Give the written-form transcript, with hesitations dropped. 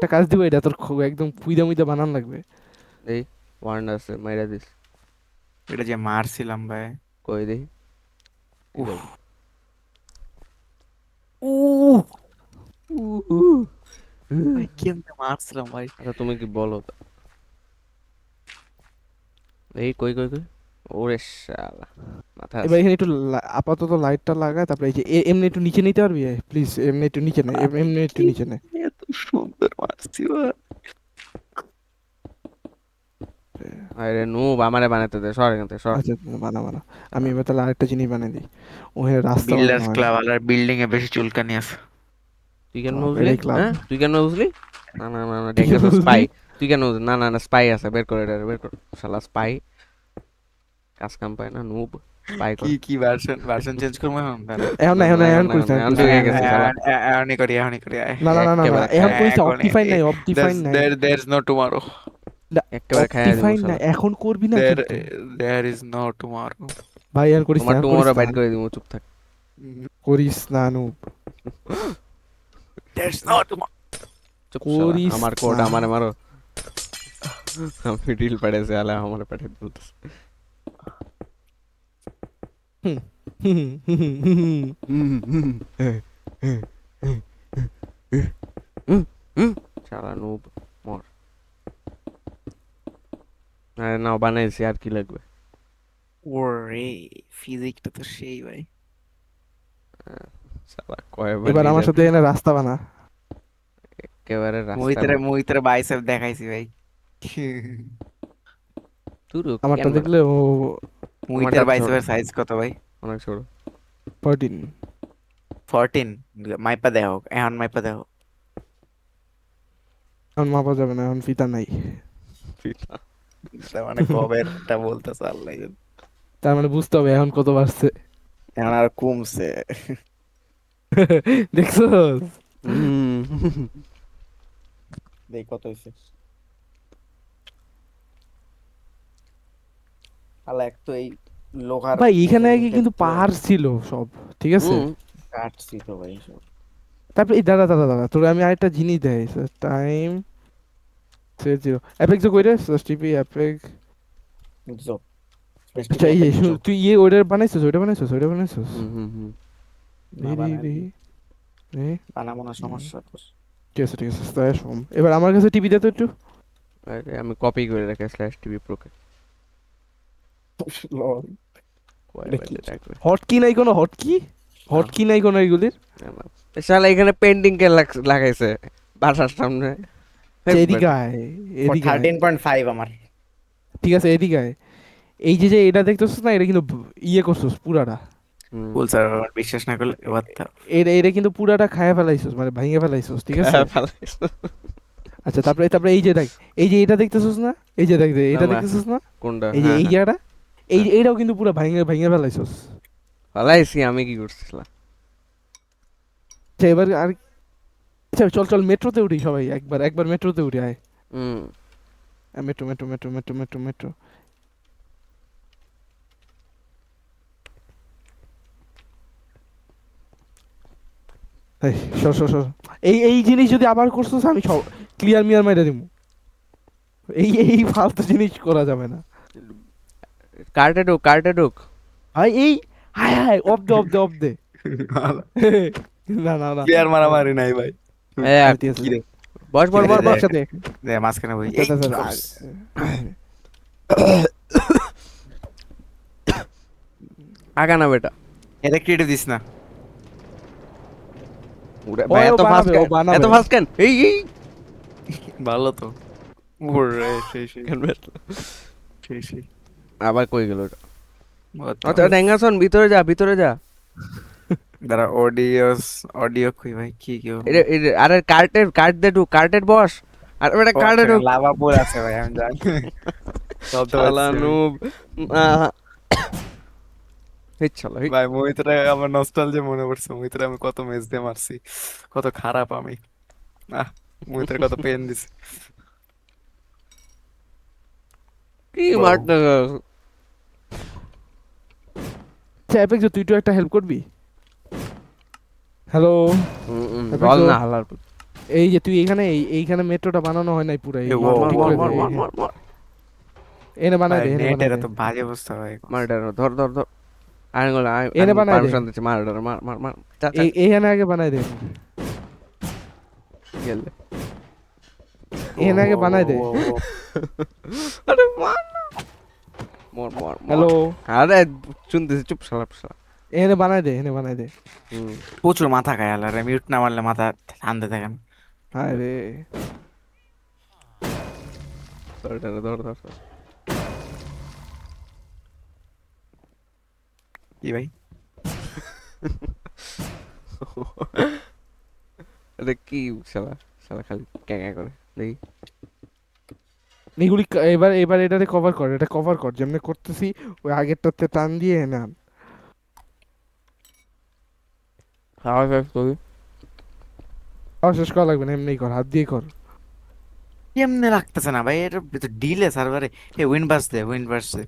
একটা কাজ দিব, এটা তোর একদম পুইদা মুইদা বানান লাগবে। এই ওয়ার্ন আছে মাইরা দিস। এটা যে মারছিলাম ভাই। কই দেখি। এই উফ। দেখ। উফ উহ, ভাই কেমনে মারছিলাম ভাই। আচ্ছা তুমি কি বলো তো? এই কই কই কই, ওরে শালা মাথা এবার আছে। এখানে একটু আপাতত লাইটটা লাগায়, তারপরে এই যে এমনি একটু নিচে নিতে পারবি প্লিজ, এমনি একটু নিচে নে, আমি এমনি একটু কি নিচে নে। এত সুন্দর মারছি ভাই। আরে নুব আমারে বানাইতে দে, সর এখান থেকে সর। আচ্ছা বানা বানা। আমি এবার তাহলে আরেকটা জিনিস বানিয়ে দিই, ওখানে রাস্তা বানানো বিল্ডার্স হয় না। ক্লাব আর বিল্ডিং এ বেশি চুলকানি আছে। তুই কেন ক্লাব, বুঝলি? এটাই ক্লাব। হ্যাঁ তুই কেন বুঝলি? না না না না, তুই কি ডেঙ্গা বুঝলি? স্পাই। তুই কেন বুঝলি? না না না, স্পাই আছে, বের করে এটা বের কর। শালা স্পাই, কাজ কাম পায় না, নুব স্পাই কি করে। কি ভার্সন ভার্সন চেঞ্জ করবো এখন দাঁড়া। এখন না, না এখন না না, এখন এখন না করিস এখন না, না, এখন এখন করিস তুই না, হয়ে এখন না। গেছিস শালা। এখনই করি এখনই করি আয়। না না না না না, একেবারে এখন খায়, করিস না, এখন অপটিফাইন নাই, অপটিফাইন নাই। there is no tomorrow. একেবারে খাইয়া দিব অপটিফাইন নাই, শালা। এখন করবি না there কিন্তু। there is no tomorrow. ভাই এখন করিস না, তোমার এখন করিস টুমোরো না, বাইট করে দিব, চুপ থাক। করিস না নু, There's no tomorrow. চুপ শালা, করিস আমার কোড না। আমারে মারো। আমি রিল পাঠাইছি, আলা আমারে পাঠাই বলতেছে। হুম, হুম, হুম, হুম, হুম। শালা নুব মর। আরে নাও বানাইছি, আর কি লাগবে? ওরে ফিজিক্সটা তো সেই ভাই। শালা কয়বার এবার আমার নিজের সাথে এখানে রাস্তা বানা। একেবারে রাস্তা মুই তোরে বাইসেপ দেখাইছি ভাই। তুরু আমারটা কেন বেটা? দেখলে ও আমারটা মুইতের ছোট, বাইসেপের সাইজ কত ভাই? অনেক ছোট। 14। 14। মাইপা দেখো এখন মাইপা দেখো। এখন মাপা যাবে না, এখন ফিতা নাই। ফিতা। তার মানে কবেরটা বলতেছে আল্লাহ জানে। তার মানে বুঝতে হবে এখন কত বাড়ছে। এখন আর কমছে। দেখছো? হুম। দেখ কত হয়েছে। আল্লাহ এক তো এই লোহার ভাই এখানে আগে মেজারিংটা কিন্তু দিয়ে পাহাড় ছিল সব, ঠিক আছে। হুম। কাটছি তো ভাই সব। তারপরে এই দাদা দাদা দাদা, তোর আমি আরেকটা জিনিস দেয়, টাইম সেট জিরো অ্যাপেক্স কই রে, টিপি অ্যাপেক্স। বুঝছো? আচ্ছা স্পেসটিফি এই যে এফেক্ট জো। তুই ইয়ে ওইটা বানাইছিস, ওইটা বানাইছিস, ওইটা বানাইছিস? হুম হুম হুম। না দেখি দেখি বানাই দেখি। দেখি। বানাবো না সমস্যা তো। ঠিক আছে ঠিক আছে, তাই শোন এবার আমার কাছে টিভি দে তো একটু। আরে আমি কপি করে রাখি স্ল্যাশ টিভি প্রোকে। লল। এটা কয়বার কি? যে ডাকবে। হটকি নাই কোনো, হটকি না হটকি নাই কোনো এগুলির। না, না। শালা এখানে পেন্টিং কে লাগাইছে বাসার সামনে। আচ্ছা, হেই এদিকে বেটা। আয়, এদিকে আয়। 13.5 আমার। ঠিক আছে এদিকে আয়। এই যে যে এটা দেখতেছিস না, এটা কিন্তু ইয়ে করছিস পুরাটা। হুম। বল স্যার আমার বিশ্বাস না করলে এবার তা। এটা এটা কিন্তু পুরাটা খায়া ফেলাইছিস, মানে ভাঙে ফেলাইছিস, ঠিক আছে। হ্যাঁ, ফালাইছো। আচ্ছা তারপরে তারপরে এই যে দেখ, এই যে এটা দেখতেছিস না, এই যে দেখ দে, না এটা না, দেখতেছিস না, কোনটা? এই যে হ্যাঁ এই হ্যাঁ জায়গাটা, এই হ্যাঁ। এইটাও কিন্তু পুরো ভাঙে ভাঙে ফেলাইছিস। ফালাইছি আমি, কি করছিলাম? আচ্ছা এবার আর, আচ্ছা চল চল মেট্রোতে উঠি সবাই, একবার একবার মেট্রোতে উঠি আয়। হুম। Metro metro metro metro metro metro. এই সর সর সর। এই এই জিনিস যদি আবার করছিস আমি সব ক্লিয়ার মিয়ার মাইরা দিমু। এই এই ফালতু জিনিস করা যাবে না। কার্টে ঢুক। ভাই এই, হায় হায় অফ দে অফ দে অফ দে। না না না। প্লেয়ার মারামারি নাই ভাই। এক, ঠিক আছে। কি রে? বস কি বস রে বস দে বস। একসাথে। দে মাঝখানে বই। আচ্ছা এই আচ্ছা কি আচ্ছা, করছ? আগা না বেটা। এটা ক্রিয়েটিভ দিস না। উড়ে ও ভাই, ও এত ফাস্ট বানাবে, ও কেন? এত বানাবে। ফাস্ট কেন? এই এই ভালো তো। ওরে সেই সেই কেন বেটা? সেই সেই। আবার কই গেল ওটা? What the- আচ্ছা ড্যাঙ্গাসন, ভিতরে যা ভিতরে যা। দাঁড়া অডিও খুই ভাই কি কি হবে? আরে কার্ট দে ঢুক, কার্টের বস। আর বেটা ও কার্টে আচ্ছা ঢুক। লাভা পুল আছে ভাই আমি জানি। চলতে শালা পারছি আমি। নুব। এই শালা এই। ভাই মোহিতরা আমার নস্টালজিয়া মনে পড়ছে। মোহিতরা আমি কত ম্যাচ দিয়ে মারছি, কত খারাপ আমি। আহ মোহিতরা কত পেন দিছে। কি বউ। মারতে? আচ্ছা অ্যাপেক্স তুই তো একটা হেল্প করবি। হ্যালো বল অ্যাপেক্স। না হালার পুত। এই যে তুই এখানে এইখানে মেট্রোটা বানানো হয় নাই পুরো, এই এ, মর ও, মর ঠিক মর করে দে মর এই মর যে। মর মর এনে বানাই ভাই দে, এনে বানাই নেটের দে, এত বাজে অবস্থা ভাই মার এটারে, ধর ধর ধর আইন গুলো এনে বানাই দে, পারমিশন দিচ্ছি, মার এটারে, মার মার মার চা চা এইখানে আগে বানাই দে, গেলে ও এখানে আগে ও বানাই দে। ও ও আরে মার না। মর মর মর হ্যালো, আরে শুনতেছি, চুপ শালা শালা এনে বানাই দে, এনে বানাই দে। হুম প্রচুর মাথা খায় আলারে, মিউট না মারলে মাথা ঠান্ডা থাকেন। হায় রে, ধর এটারে, ধর ধর ধর। কি ভাই? এটা কি শালা, শালা খালি ক্যাঁ করে দেখি। এগুলি এবার এবার এটাতে কভার কর, এটা কভার কর যেমনি করতেছি, ওই আগেরটাতে টান দিয়ে এনে আন। খাওয়া শেষ করি। আর শেষ করা লাগবে না, এমনি কর, হাত দিয়ে কর। কেমনে লাগতেছে না ভাই, এটা ডিলে সার্ভারে। এ উইন্ড বাস দে, উইন্ড বাস দে।